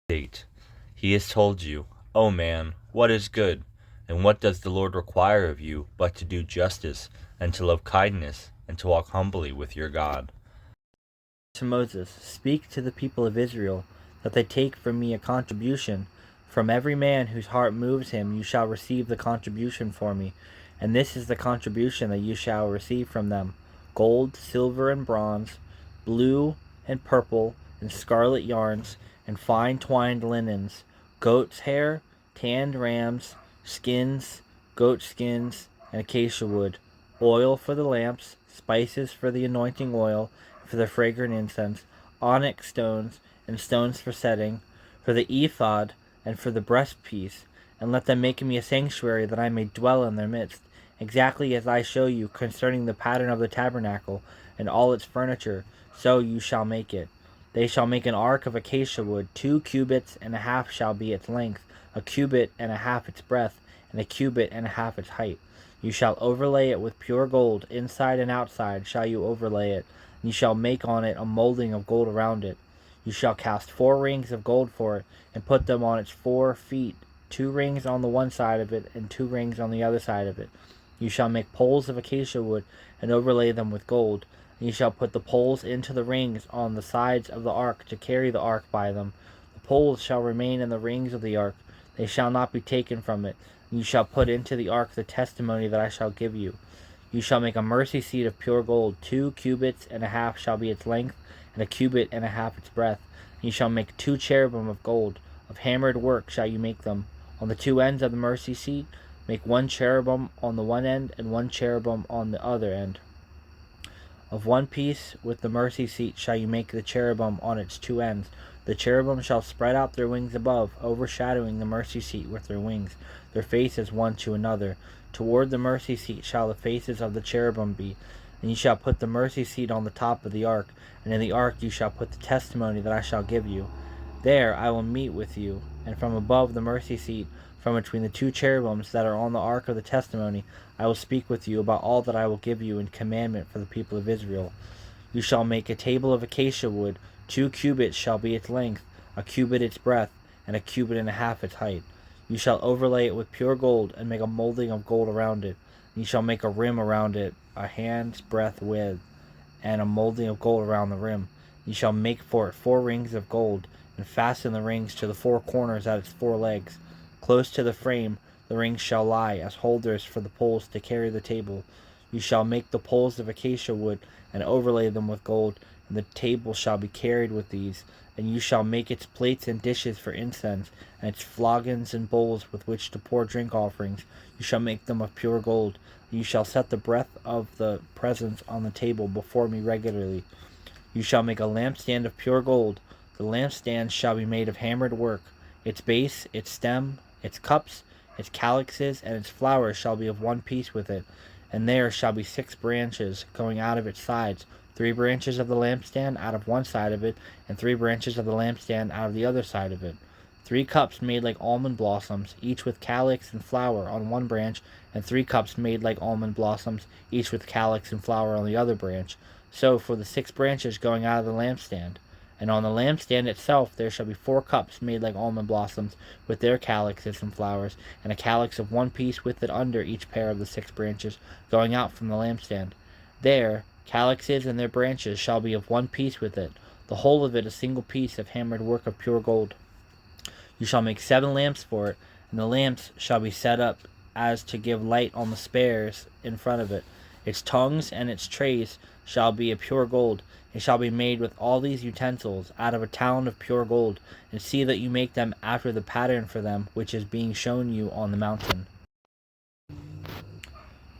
8. He has told you, O man, what is good, and what does the Lord require of you but to do justice, and to love kindness, and to walk humbly with your God? To Moses, speak to the people of Israel, that they take from me a contribution. From every man whose heart moves him, you shall receive the contribution for me. And this is the contribution that you shall receive from them: gold, silver, and bronze, blue and purple and scarlet yarns, and fine twined linens, goat's hair, tanned rams, skins, goat skins, and acacia wood, oil for the lamps, spices for the anointing oil, for the fragrant incense, onyx stones, and stones for setting, for the ephod, and for the breastpiece. And let them make me a sanctuary, that I may dwell in their midst, exactly as I show you concerning the pattern of the tabernacle and all its furniture, so you shall make it. They shall make an ark of acacia wood. 2 cubits and a half shall be its length, a cubit and a half its breadth, and a cubit and a half its height. You shall overlay it with pure gold, inside and outside shall you overlay it. You shall make on it a molding of gold around it. You shall cast 4 rings of gold for it, and put them on its 4 feet, 2 rings on the one side of it, and 2 rings on the other side of it. You shall make poles of acacia wood, and overlay them with gold. And you shall put the poles into the rings on the sides of the ark, to carry the ark by them. The poles shall remain in the rings of the ark, they shall not be taken from it. And you shall put into the ark the testimony that I shall give you. You shall make a mercy seat of pure gold. 2 cubits and a half shall be its length, and a cubit and a half its breadth. And you shall make 2 cherubim of gold. Of hammered work shall you make them. On the 2 ends of the mercy seat, make 1 cherubim on the one end, and 1 cherubim on the other end. Of one piece with the mercy seat shall you make the cherubim on its 2 ends. The cherubim shall spread out their wings above, overshadowing the mercy seat with their wings, their faces one to another. Toward the mercy seat shall the faces of the cherubim be. And you shall put the mercy seat on the top of the ark, and in the ark you shall put the testimony that I shall give you. There I will meet with you, and from above the mercy seat, from between the 2 cherubims that are on the ark of the testimony, I will speak with you about all that I will give you in commandment for the people of Israel. You shall make a table of acacia wood. 2 cubits shall be its length, a cubit its breadth, and a cubit and a half its height. You shall overlay it with pure gold, and make a molding of gold around it. And you shall make a rim around it, a hand's breadth width, and a molding of gold around the rim. You shall make for it 4 rings of gold, and fasten the rings to the 4 corners at its 4 legs. Close to the frame the rings shall lie, as holders for the poles to carry the table. You shall make the poles of acacia wood, and overlay them with gold, and the table shall be carried with these. And you shall make its plates and dishes for incense, and its flagons and bowls with which to pour drink offerings. You shall make them of pure gold. And you shall set the breath of the presence on the table before me regularly. You shall make a lampstand of pure gold. The lampstand shall be made of hammered work. Its base, its stem, its cups, its calyxes, and its flowers shall be of one piece with it. And there shall be 6 branches going out of its sides, 3 branches of the lampstand out of one side of it, and 3 branches of the lampstand out of the other side of it. 3 cups made like almond blossoms, each with calyx and flower on one branch, and 3 cups made like almond blossoms, each with calyx and flower on the other branch. So for the 6 branches going out of the lampstand. And on the lampstand itself there shall be 4 cups made like almond blossoms, with their calyxes and flowers, and a calyx of one piece with it under each pair of the 6 branches, going out from the lampstand. There calyxes and their branches shall be of one piece with it, the whole of it a single piece of hammered work of pure gold. You shall make 7 lamps for it, and the lamps shall be set up as to give light on the spares in front of it. Its tongues and its trays shall be of pure gold. It shall be made with all these utensils out of a talent of pure gold, and see that you make them after the pattern for them which is being shown you on the mountain.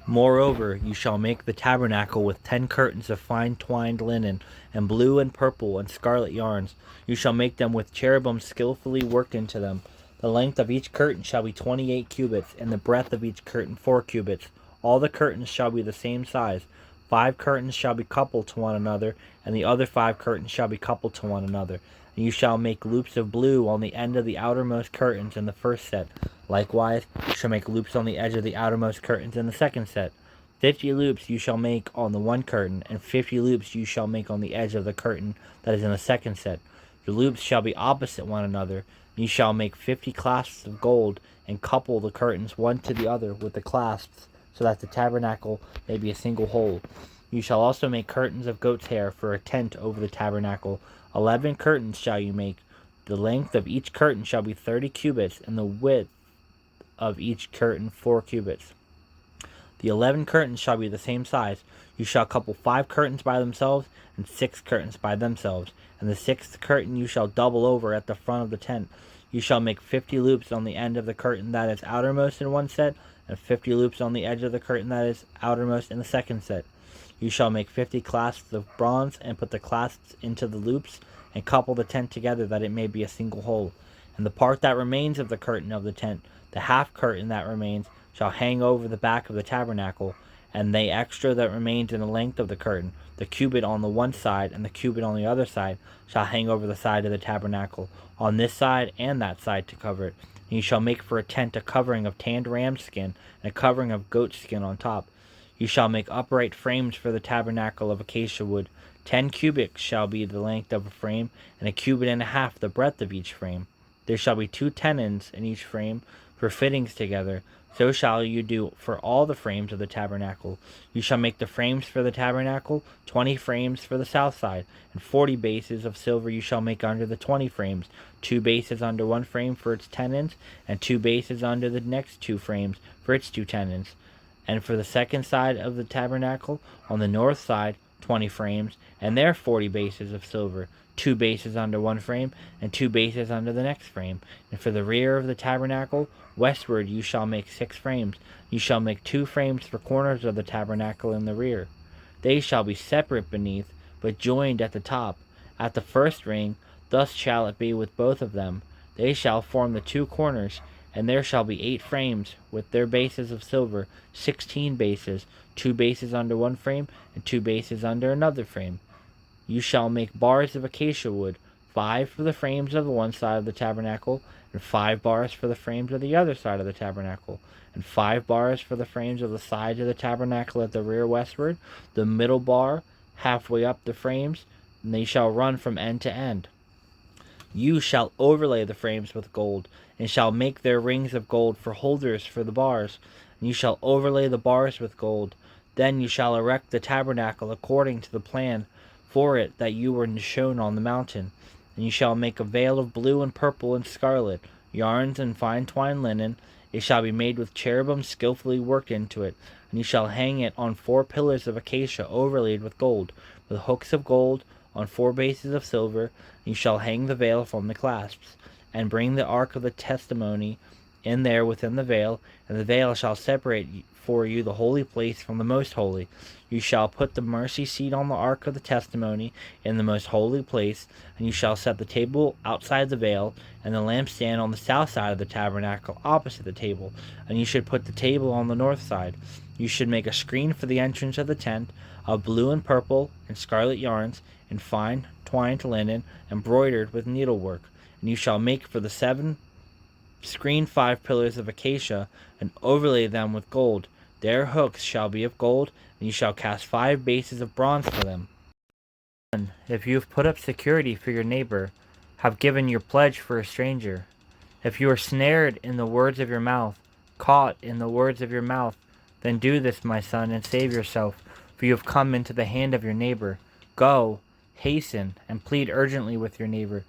Moreover, you shall make the tabernacle with 10 curtains of fine twined linen, and blue and purple and scarlet yarns. You shall make them with cherubim skillfully worked into them. The length of each curtain shall be 28 cubits, and the breadth of each curtain 4 cubits. All the curtains shall be the same size. 5 curtains shall be coupled to one another, and the other 5 curtains shall be coupled to one another. And you shall make loops of blue on the end of the outermost curtains in the first set. Likewise, you shall make loops on the edge of the outermost curtains in the second set. 50 loops you shall make on the one curtain, and 50 loops you shall make on the edge of the curtain that is in the second set. The loops shall be opposite one another. You shall make 50 clasps of gold, and couple the curtains one to the other with the clasps, so that the tabernacle may be a single whole. You shall also make curtains of goat's hair for a tent over the tabernacle. 11 curtains shall you make. The length of each curtain shall be 30 cubits, and the width of each curtain 4 cubits. The 11 curtains shall be the same size. You shall couple 5 curtains by themselves, and 6 curtains by themselves. And the 6th curtain you shall double over at the front of the tent. You shall make 50 loops on the end of the curtain that is outermost in one set, and 50 loops on the edge of the curtain that is outermost in the second set. You shall make 50 clasps of bronze, and put the clasps into the loops, and couple the tent together that it may be a single whole. And the part that remains of the curtain of the tent, the half curtain that remains, shall hang over the back of the tabernacle, and the extra that remains in the length of the curtain, the cubit on the one side and the cubit on the other side, shall hang over the side of the tabernacle, on this side and that side to cover it. And you shall make for a tent a covering of tanned ram skin, and a covering of goat skin on top. You shall make upright frames for the tabernacle of acacia wood. 10 cubits shall be the length of a frame, and a cubit and a half the breadth of each frame. There shall be 2 tenons in each frame for fittings together. So shall you do for all the frames of the tabernacle. You shall make the frames for the tabernacle, 20 frames for the south side, and 40 bases of silver you shall make under the 20 frames, 2 bases under one frame for its tenons, and 2 bases under the next 2 frames for its 2 tenons. And for the second side of the tabernacle, on the north side, 20 frames, and their 40 bases of silver, 2 bases under one frame, and 2 bases under the next frame. And for the rear of the tabernacle, westward you shall make 6 frames. You shall make 2 frames for corners of the tabernacle in the rear. They shall be separate beneath, but joined at the top. At the first ring, thus shall it be with both of them. They shall form the 2 corners, and there shall be 8 frames, with their bases of silver, 16 bases, 2 bases under one frame, and 2 bases under another frame. You shall make bars of acacia wood, 5 for the frames of the one side of the tabernacle, and 5 bars for the frames of the other side of the tabernacle, and 5 bars for the frames of the sides of the tabernacle at the rear westward, the middle bar halfway up the frames, and they shall run from end to end. You shall overlay the frames with gold, and shall make their rings of gold for holders for the bars, and you shall overlay the bars with gold. Then you shall erect the tabernacle according to the plan for it that you were shown on the mountain. And you shall make a veil of blue and purple and scarlet, yarns and fine twined linen. It shall be made with cherubim skillfully worked into it, and you shall hang it on 4 pillars of acacia overlaid with gold, with hooks of gold on 4 bases of silver. And you shall hang the veil from the clasps, and bring the ark of the testimony in there within the veil, and the veil shall separate for you the holy place from the most holy. You shall put the mercy seat on the ark of the testimony in the most holy place, and you shall set the table outside the veil, and the lampstand on the south side of the tabernacle opposite the table, and you should put the table on the north side. You should make a screen for the entrance of the tent of blue and purple and scarlet yarns, and fine twined linen, embroidered with needlework. And you shall make for the 7 screen 5 pillars of acacia, and overlay them with gold. Their hooks shall be of gold, and you shall cast 5 bases of bronze for them. If you have put up security for your neighbor, have given your pledge for a stranger, if you are snared in the words of your mouth, caught in the words of your mouth, then do this, my son, and save yourself, for you have come into the hand of your neighbor. Go, hasten, and plead urgently with your neighbor.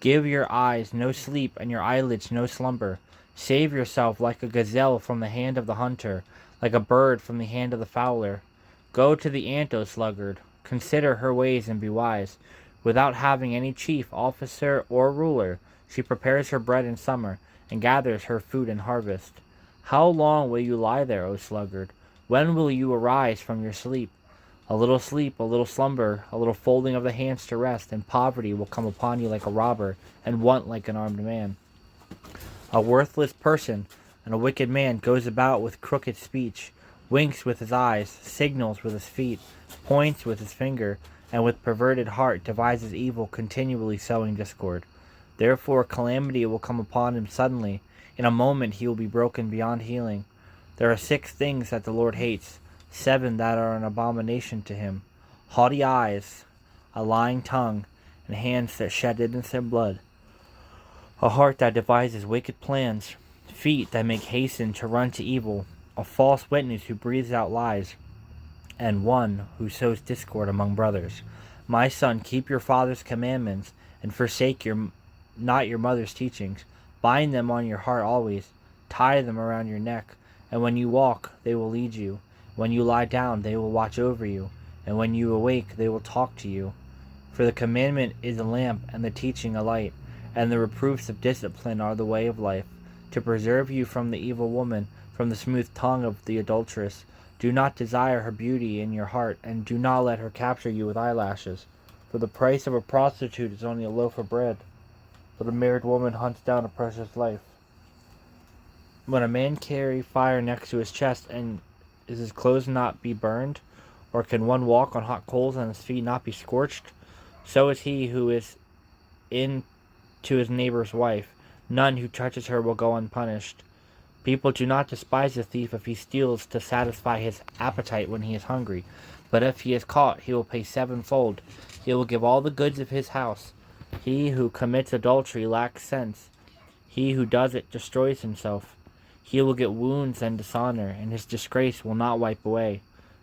Give your eyes no sleep, and your eyelids no slumber. Save yourself like a gazelle from the hand of the hunter, like a bird from the hand of the fowler. Go to the ant, O sluggard. Consider her ways and be wise. Without having any chief, officer, or ruler, she prepares her bread in summer, and gathers her food in harvest. How long will you lie there, O sluggard? When will you arise from your sleep? A little sleep, a little slumber, a little folding of the hands to rest, and poverty will come upon you like a robber, and want like an armed man. A worthless person and a wicked man goes about with crooked speech, winks with his eyes, signals with his feet, points with his finger, and with perverted heart devises evil, continually sowing discord. Therefore calamity will come upon him suddenly. In a moment he will be broken beyond healing. There are 6 things that the Lord hates, 7 that are an abomination to him: haughty eyes, a lying tongue, and hands that shed innocent blood, a heart that devises wicked plans, feet that make hasten to run to evil, a false witness who breathes out lies, and one who sows discord among brothers. My son, keep your father's commandments, and forsake not your mother's teachings. Bind them on your heart always, tie them around your neck, and when you walk, they will lead you. When you lie down, they will watch over you, and when you awake, they will talk to you. For the commandment is a lamp, and the teaching a light, and the reproofs of discipline are the way of life, to preserve you from the evil woman, from the smooth tongue of the adulteress. Do not desire her beauty in your heart, and do not let her capture you with eyelashes. For the price of a prostitute is only a loaf of bread, but a married woman hunts down a precious life. When a man carry fire next to his chest, and is his clothes not be burned? Or can one walk on hot coals and his feet not be scorched? So is he who is in to his neighbor's wife. None who touches her will go unpunished. People do not despise the thief if he steals to satisfy his appetite when he is hungry. But if he is caught, he will pay sevenfold. He will give all the goods of his house. He who commits adultery lacks sense. He who does it destroys himself. He will get wounds and dishonor, and his disgrace will not wipe away.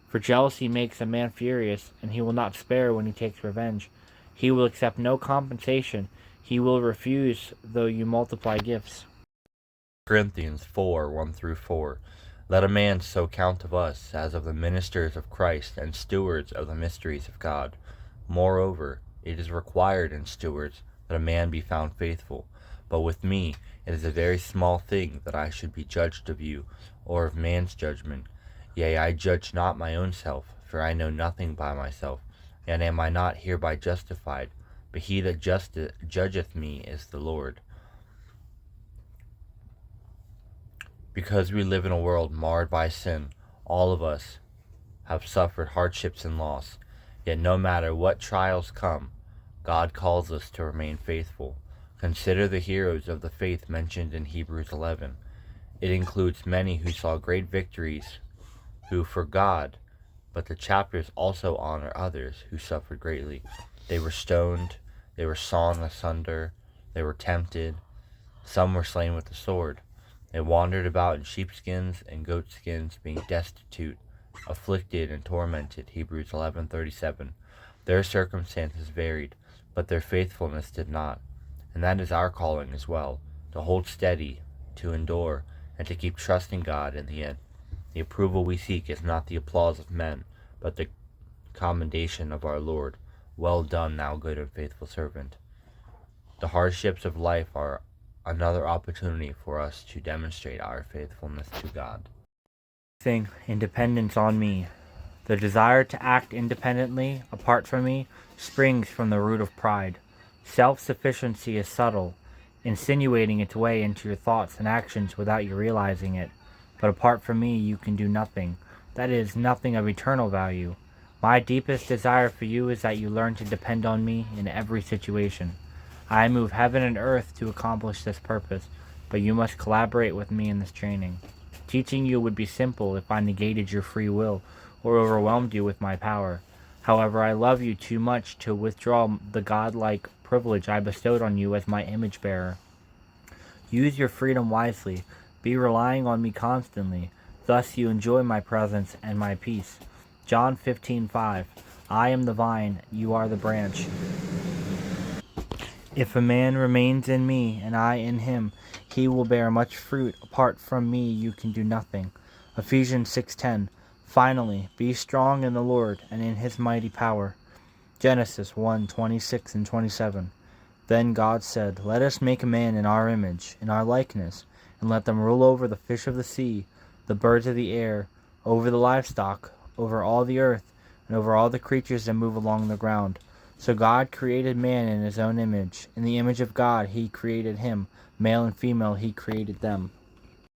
For jealousy makes a man furious, and he will not spare when he takes revenge. He will accept no compensation. He will refuse, though you multiply gifts. Corinthians 4:1-4. Let a man so count of us as of the ministers of Christ and stewards of the mysteries of God. Moreover, it is required in stewards that a man be found faithful. But with me it is a very small thing that I should be judged of you, or of man's judgment. Yea, I judge not my own self, for I know nothing by myself, and am I not hereby justified? But he that judgeth me is the Lord. Because we live in a world marred by sin, all of us have suffered hardships and loss. Yet no matter what trials come, God calls us to remain faithful. Consider the heroes of the faith mentioned in Hebrews 11. It includes many who saw great victories, who for God, but the chapters also honor others who suffered greatly. They were stoned, they were sawn asunder, they were tempted, some were slain with the sword. They wandered about in sheepskins and goatskins, being destitute, afflicted, and tormented. Hebrews 11:37. Their circumstances varied, but their faithfulness did not. And that is our calling as well, to hold steady, to endure, and to keep trusting God in the end. The approval we seek is not the applause of men, but the commendation of our Lord. Well done, thou good and faithful servant. The hardships of life are another opportunity for us to demonstrate our faithfulness to God. Independence on me. The desire to act independently, apart from me, springs from the root of pride. Self-sufficiency is subtle, insinuating its way into your thoughts and actions without you realizing it. But apart from me, you can do nothing. That is, nothing of eternal value. My deepest desire for you is that you learn to depend on me in every situation. I move heaven and earth to accomplish this purpose, but you must collaborate with me in this training. Teaching you would be simple if I negated your free will or overwhelmed you with my power. However, I love you too much to withdraw the godlike privilege I bestowed on you as my image bearer. Use your freedom wisely. Be relying on me constantly. Thus you enjoy my presence and my peace. John 15:5. I am the vine, you are the branch. If a man remains in me and I in him, he will bear much fruit. Apart from me you can do nothing. Ephesians 6:10. Finally, be strong in the Lord and in his mighty power. Genesis 1:26 and 27. Then God said, let us make a man in our image, in our likeness, and let them rule over the fish of the sea, the birds of the air, over the livestock, over all the earth, and over all the creatures that move along the ground. So God created man in his own image. In the image of God he created him. Male and female he created them.